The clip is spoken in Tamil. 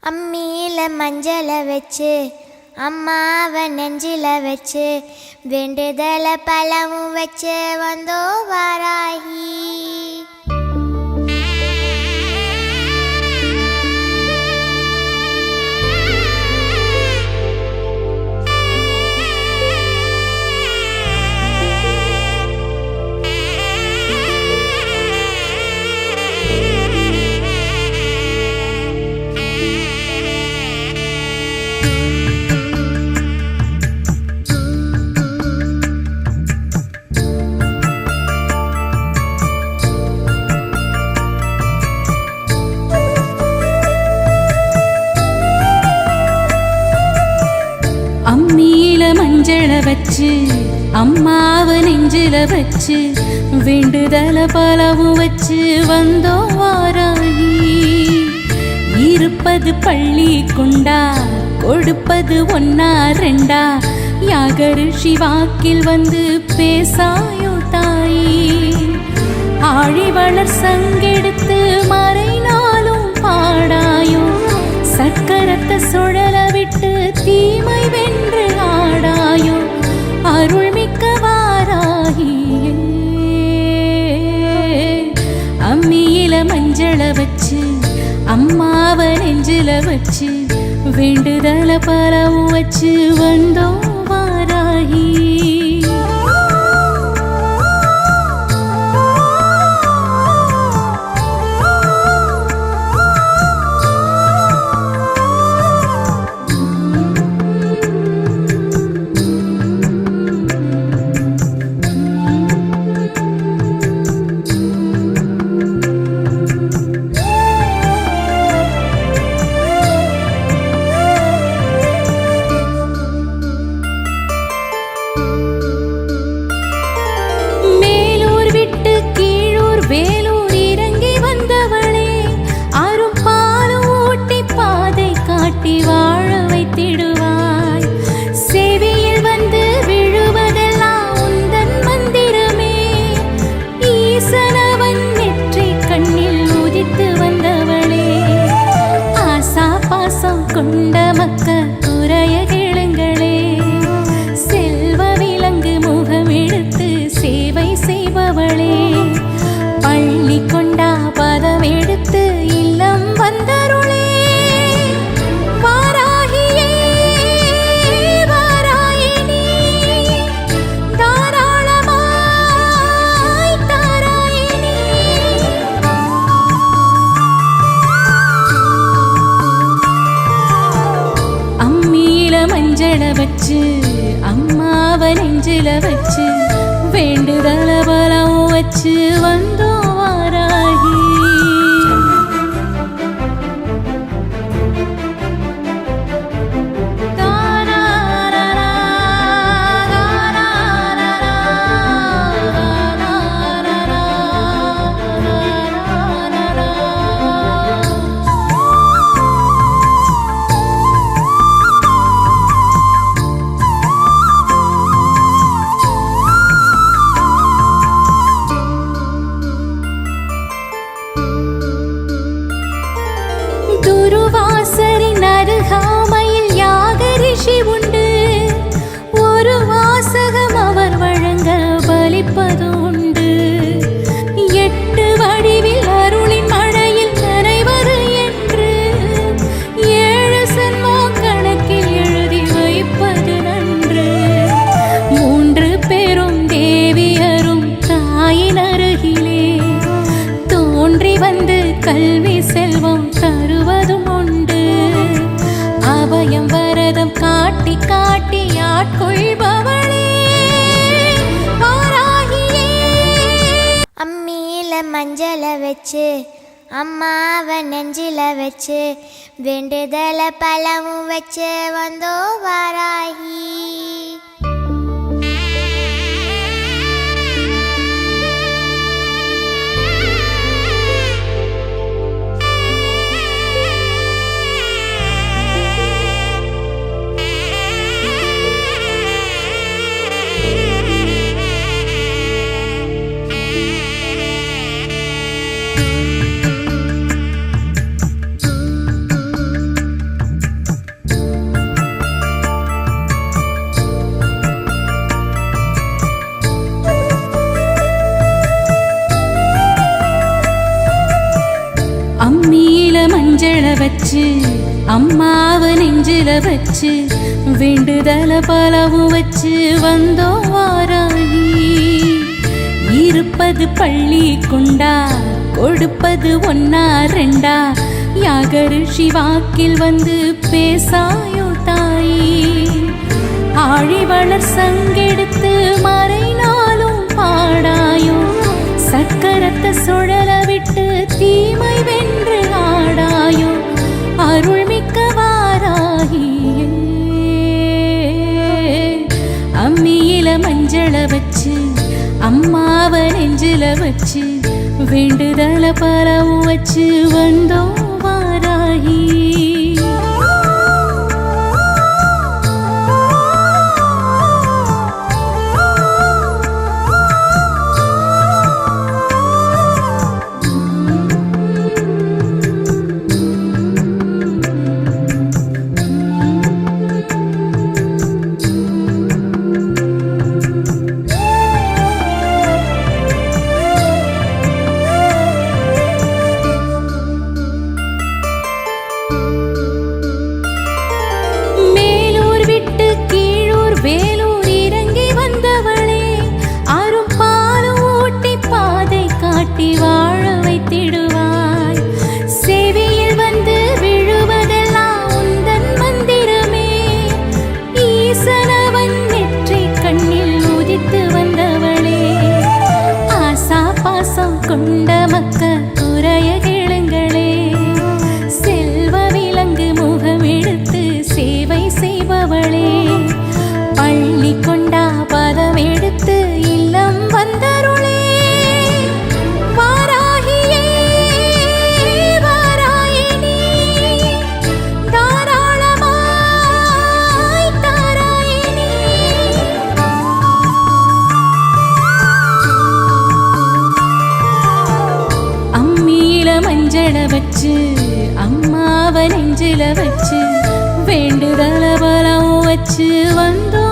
அம்மியில மஞ்சளை வச்சு அம்மாவை நெஞ்சில வச்சு வேண்டுதல பழமும் வச்சு வந்தோ வாராகி. அம்மியில மஞ்சளை வச்சு அம்மாவை நெஞ்சில வச்சு வேண்டுதல பலவும் வச்சு வந்தோ வாராகி. இருப்பது பள்ளி கொண்டா கொடுப்பது ஒன்னா ரெண்டா யாகரிஷி வாக்கில் வந்து பேசாயோ தாயி. ஆழி வளர் சங்கெடுத்து மறைநாளும் பாடாயோ சக்கரத்தை சுழல விட்டு தீமை வென்று ஆடாயோ அருள்மிக்க வாராகியே. அம்மியில மஞ்சளை வச்சு அம்மாவை நெஞ்சில வச்சு வேண்டுதல பலவும் வச்சு வந்தோ வாராகி. வேலூர் இறங்கி வந்தவளே அரும் பாலும் ஊட்டி பாதை காட்டி வாழ வைத்திடுவாய். செவியில் வந்து விழுவதெல்லாம் உந்தன் மந்திரமே. ஈசனவன் நெற்றி கண்ணில் உதித்து வந்தவளே ஆசா பாசம் கொண்ட மக்க குறைய கேளுங்களே. செல்வ விலங்கு முகம் எடுத்து சேவை செய்பவளே பள்ளி கொண்டா பதம் எடுத்து இல்லம் வந்தருளே. வாராகியே வாராயினி தாராளமாய் தாராயினி. அம்மியில மஞ்சளை வச்சு அம்மாவை நெஞ்சில வச்சு வேண்டுதல பலம் வச்சு வந்தோ வாராகி. துருவாசரின் அருகாமையில் யாகரிஷி உண்டு. ஒரு வாசகம் அவர் வழங்க பலிப்பது உண்டு. 8 வடிவில் அருளின் மழையில் நனைவது என்று 7 சென்மம் கணக்கில் எழுதி வைப்பது நன்று. 3 பேரும் தேவியரும் தாயின் அருகிலே தோன்றி வந்து கல்வி செல்வம் தருவதும் உண்டு. அபயம் வரதம் காட்டி காட்டி ஆட்கொள்பவளே வாராகியே. அம்மியில மஞ்சளை வச்சு அம்மாவை நெஞ்சில வச்சு வேண்டுதல பழமும் வச்சு வந்தோ வாராகி. வச்சு அம்மாவ நெஞ்சில வச்சு வேண்டுதல பலவும் வச்சு வந்தோம் வாராகி. இருப்பது பள்ளி கொண்டா கொடுப்பது ஒன்னா ரெண்டா யாகரிஷி வாக்கில் வந்து பேசாயோ தாயி. ஆழிவளர் சங்கெடுத்து மறைநாளும் பாடாயோ சக்கரத்தை சுழல விட்டு தீமை வென்று ஆடாயோ அருள்மிக்க வாராகியே. அம்மியில மஞ்சள வச்சு அம்மாவ நெஞ்சில வச்சு வேண்டுதல பலவும் வச்சு வந்தோம் வாராகி. வேலூர் இறங்கி வந்தவளே அரும் பாலும் ஊட்டி பாதை காட்டி வாழ வைத்திடுவாய். செவியில் வந்து விழுவதெல்லாம் உந்தன் மந்திரமே. ஈசனவன் நெற்றி கண்ணில் உதித்து வந்தவளே ஆசா பாசம் கொண்ட மக்க குறைய கேளுங்களே. செல்வ விலங்கு முகம் எடுத்து சேவை செய்பவளே பள்ளி கொண்டா பதம் எடுத்து இல்லம் வந்தருளே. வாராகியே வாராயினி தாராளமாய் தாராயினி. அம்மியில மஞ்சள வச்சு அம்மாவ நெஞ்சில வச்சு வேண்டுதல பலம் வச்சு வந்தோம்